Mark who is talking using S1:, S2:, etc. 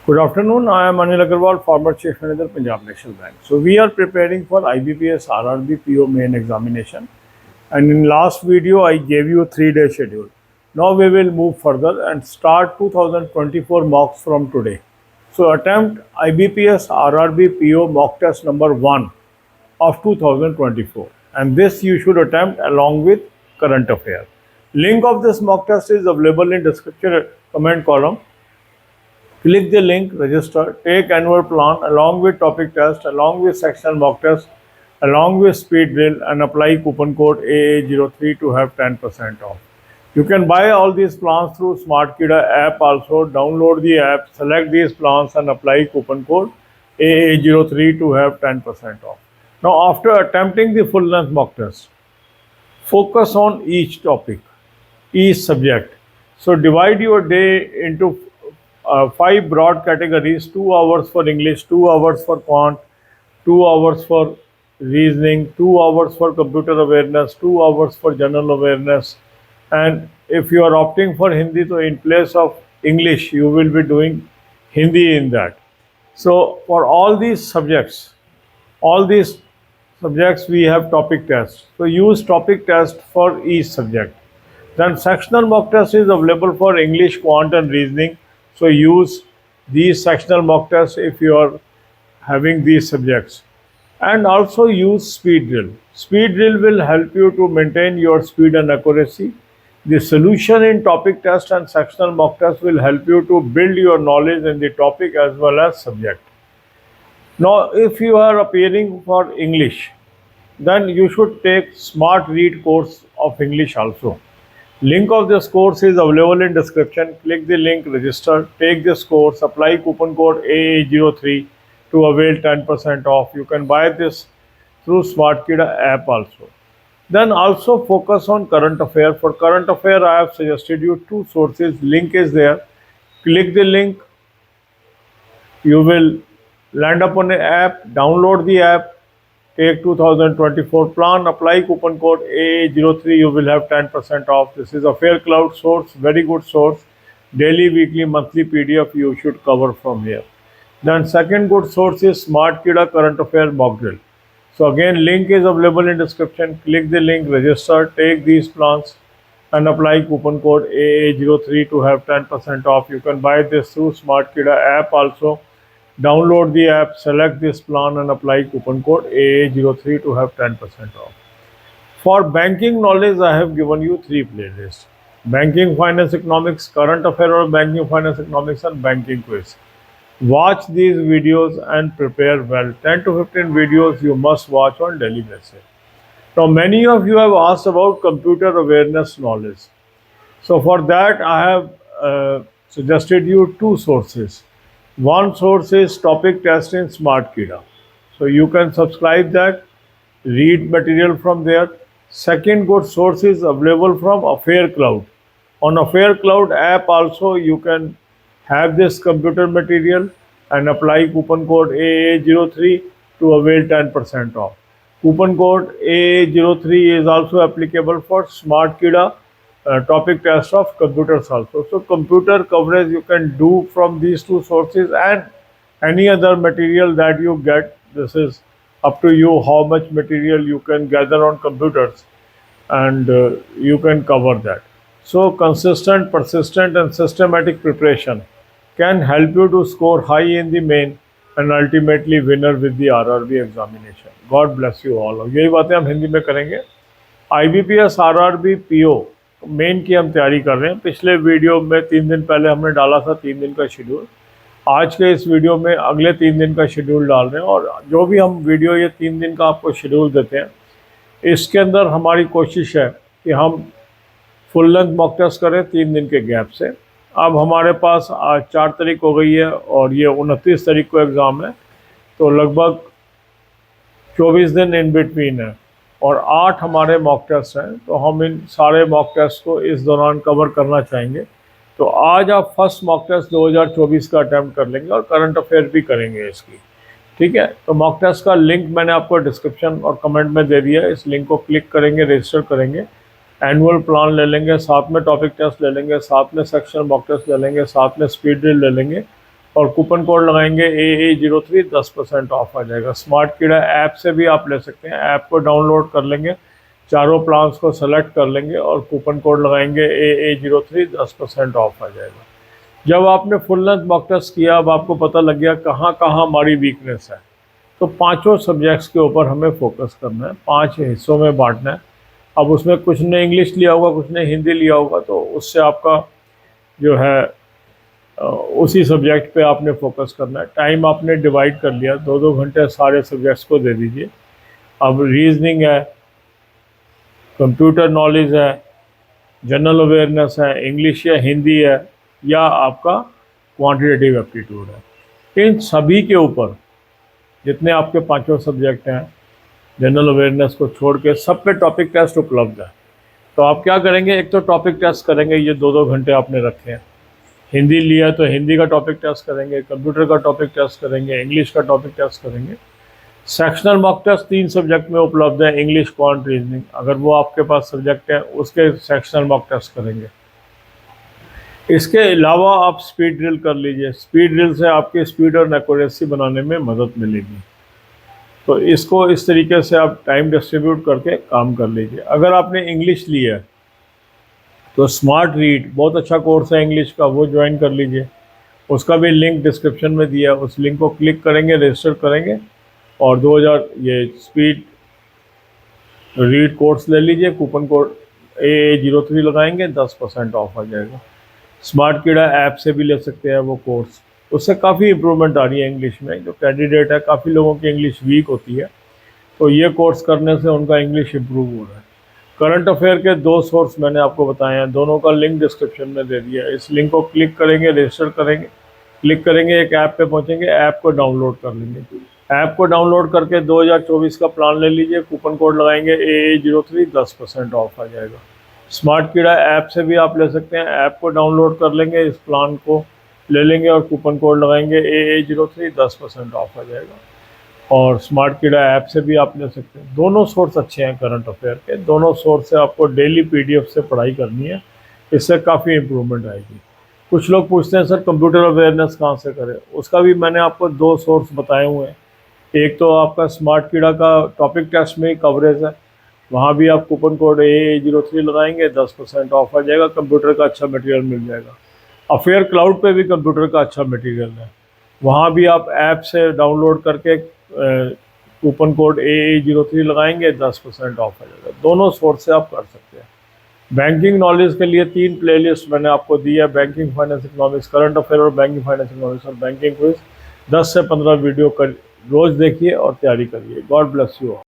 S1: Good afternoon. I am Anil Agarwal, former Chief Manager, Punjab National Bank. So we are preparing for IBPS RRB PO main examination. And in last video, I gave you a 3-day schedule. Now we will move further and start 2024 mocks from today. So attempt IBPS RRB PO mock test number 1 of 2024. And this you should attempt along with current affair. Link of this mock test is available in description comment column. Click the link, register, take annual plan along with topic test, along with sectional mock test, along with speed drill and apply coupon code AA03 to have 10% off. You can buy all these plans through SmartKida app also. Download the app, select these plans and apply coupon code AA03 to have 10% off. Now after attempting the full length mock test, focus on each topic, each subject. So divide your day into 5 broad categories: 2 hours for English, 2 hours for quant, 2 hours for reasoning, 2 hours for computer awareness, 2 hours for general awareness. And if you are opting for Hindi, so in place of English, you will be doing Hindi in that. So for all these subjects, we have topic tests. So use topic test for each subject. Then sectional mock test is available for English, quant and reasoning. So use these sectional mock tests if you are having these subjects. And also use speed drill. Speed drill will help you to maintain your speed and accuracy. The solution in topic test and sectional mock test will help you to build your knowledge in the topic as well as subject. Now, if you are appearing for English, then you should take Smart Read course of English also. Link of this course is available in description. Click the link, register, take this course, apply coupon code AA03 to avail 10% off. You can buy this through SmartKida app also. Then also focus on current affair. For current affair, I have suggested you 2 sources. Link is there. Click the link. You will land up on the app, download the app, take 2024 plan, apply coupon code AA03, you will have 10% off. This is a Fair Cloud source, very good source. Daily, weekly, monthly PDF you should cover from here. Then second good source is SmartKida current affair mock drill. So again, link is available in description. Click the link, register, take these plans and apply coupon code AA03 to have 10% off. You can buy this through SmartKida app also. Download the app, select this plan and apply coupon code AA03 to have 10% off. For banking knowledge, I have given you 3 playlists: banking, finance, economics, current affair or banking, finance, economics and banking quiz. Watch these videos and prepare well. 10 to 15 videos you must watch on daily basis. Now many of you have asked about computer awareness knowledge. So for that I have suggested you 2 sources. One source is topic test in SmartKida. So you can subscribe that, read material from there. Second good source is available from Affair Cloud. On Affair Cloud app also you can have this computer material and apply coupon code AA03 to avail 10% off. Coupon code AA03 is also applicable for SmartKida topic test of computers also. So computer coverage you can do from these 2 sources and any other material that you get. This is up to you how much material you can gather on computers and you can cover that. So consistent, persistent and systematic preparation can help you to score high in the main and ultimately winner with the RRB examination. God bless you all. और यही बातें हम हिंदी में करेंगे. IBPS RRB PO main की हम तैयारी कर रहे हैं. पिछले वीडियो में 3 दिन पहले हमने डाला था 3 दिन का शेड्यूल. आज के इस वीडियो में अगले 3 दिन का शेड्यूल डाल रहे हैं और जो भी हम वीडियो ये 3 दिन का आपको शेड्यूल देते हैं इसके अंदर हमारी कोशिश है कि हम फुल लेंथ मॉक टेस्ट करें 3 दिन के गैप से. अब हमारे पास आज 4 तारीख हो गई है और ये 29 तारीख को एग्ज़ाम है, तो लगभग 24 दिन इन बिटवीन है और 8 हमारे मॉक टेस्ट हैं. तो हम इन सारे मॉक टेस्ट को इस दौरान कवर करना चाहेंगे. तो आज आप फर्स्ट मॉक टेस्ट 2024 का अटैम्प्ट कर लेंगे और करंट अफेयर भी करेंगे इसकी. ठीक है, तो मॉक टेस्ट का लिंक मैंने आपको डिस्क्रिप्शन और कमेंट में दे दिया है. इस लिंक को क्लिक करेंगे, रजिस्टर करेंगे, एनुअल प्लान ले लेंगे, साथ में टॉपिक टेस्ट ले लेंगे, साथ में सेक्शन मॉक टेस्ट ले लेंगे, साथ में स्पीड ड्रिल ले लेंगे और कूपन कोड लगाएंगे AA03, 10% ऑफ आ जाएगा। स्मार्ट कीड़ा ऐप से भी आप ले सकते हैं, ऐप को डाउनलोड कर लेंगे, चारों प्लान्स को सेलेक्ट कर लेंगे और कूपन कोड लगाएंगे AA03, 10% ऑफ आ जाएगा। जब आपने फुल लेंथ मॉक टेस्ट किया, अब आपको पता लग गया कहाँ कहाँ हमारी वीकनेस है, तो पांचों सब्जेक्ट्स के ऊपर हमें फोकस करना है, 5 हिस्सों में बांटना है। अब उसमें कुछ ने इंग्लिश लिया होगा, कुछ ने हिंदी लिया होगा, तो उससे आपका जो है उसी सब्जेक्ट पे आपने फोकस करना है। टाइम आपने डिवाइड कर लिया, 2-2 घंटे सारे सब्जेक्ट्स को दे दीजिए। अब रीजनिंग है, कंप्यूटर नॉलेज है, जनरल अवेयरनेस है, इंग्लिश या हिंदी है, या आपका क्वांटिटेटिव एप्टीट्यूड है, इन सभी के ऊपर जितने आपके पांचों सब्जेक्ट हैं, जनरल अवेयरनेस को छोड़ के सब पे टॉपिक टेस्ट उपलब्ध है। तो आप क्या करेंगे, एक तो टॉपिक टेस्ट करेंगे, ये 2-2 घंटे आपने रखे हैं। हिंदी लिया तो हिंदी का टॉपिक टेस्ट करेंगे, कंप्यूटर का टॉपिक टेस्ट करेंगे, इंग्लिश का टॉपिक टेस्ट करेंगे। सेक्शनल मॉक टेस्ट 3 सब्जेक्ट में उपलब्ध है, इंग्लिश, क्वांट, रीजनिंग। अगर वो आपके पास सब्जेक्ट है उसके सेक्शनल मॉक टेस्ट करेंगे। इसके अलावा आप स्पीड ड्रिल कर लीजिए, स्पीड ड्रिल से आपकी स्पीड और एक्यूरेसी बनाने में मदद मिलेगी। तो इसको इस तरीके से आप टाइम डिस्ट्रीब्यूट करके काम कर लीजिए। अगर आपने इंग्लिश लिया है तो स्मार्ट रीड बहुत अच्छा कोर्स है इंग्लिश का, वो ज्वाइन कर लीजिए। उसका भी लिंक डिस्क्रिप्शन में दिया है, उस लिंक को क्लिक करेंगे, रजिस्टर करेंगे और 2000 ये स्पीड रीड कोर्स ले लीजिए। कूपन कोड AA03 लगाएंगे, 10% ऑफ आ जाएगा। स्मार्ट कीड़ा ऐप से भी ले सकते हैं वो कोर्स, उससे काफ़ी इम्प्रूवमेंट आ रही है इंग्लिश में। जो कैंडिडेट है, काफ़ी लोगों की इंग्लिश वीक होती है, तो ये कोर्स करने से उनका इंग्लिश इम्प्रूव हो रहा है। करंट अफेयर के 2 सोर्स मैंने आपको बताए हैं, दोनों का लिंक डिस्क्रिप्शन में दे दिया है। इस लिंक को क्लिक करेंगे, रजिस्टर करेंगे, क्लिक करेंगे, एक ऐप पे पहुंचेंगे, ऐप को डाउनलोड कर लेंगे। ऐप को डाउनलोड करके 2024 का प्लान ले लीजिए, कूपन कोड लगाएंगे AA03, 10% ऑफ आ जाएगा। स्मार्ट कीड़ा ऐप से भी आप ले सकते हैं, ऐप को डाउनलोड कर लेंगे, इस प्लान को ले लेंगे और कूपन कोड लगाएंगे AA03, 10% ऑफ आ जाएगा। और स्मार्ट कीड़ा ऐप से भी आप ले सकते हैं। दोनों सोर्स अच्छे हैं करंट अफेयर के, दोनों सोर्स से आपको डेली PDF से पढ़ाई करनी है, इससे काफ़ी इम्प्रूवमेंट आएगी। कुछ लोग पूछते हैं सर कंप्यूटर अवेयरनेस कहाँ से करें, उसका भी मैंने आपको 2 सोर्स बताए हुए हैं। एक तो आपका स्मार्ट कीड़ा का टॉपिक टेस्ट में ही कवरेज है, वहाँ भी आप कूपन कोड AA03 लगाएंगे, 10% ऑफ आ जाएगा, कंप्यूटर का अच्छा मटेरियल मिल जाएगा। अफेयर क्लाउड पे भी कंप्यूटर का अच्छा मटेरियल है, वहाँ भी आप ऐप से डाउनलोड करके कूपन कोड AA03 लगाएंगे, 10% ऑफ आ जाएगा। दोनों सोर्स से आप कर सकते हैं। बैंकिंग नॉलेज के लिए 3 प्लेलिस्ट मैंने आपको दी है, banking, finance, economics, current affair और बैंकिंग, फाइनेंस, इकोनॉमिक्स और बैंकिंग क्विज। 10 से 15 वीडियो कर रोज़ देखिए और तैयारी करिए। God bless you.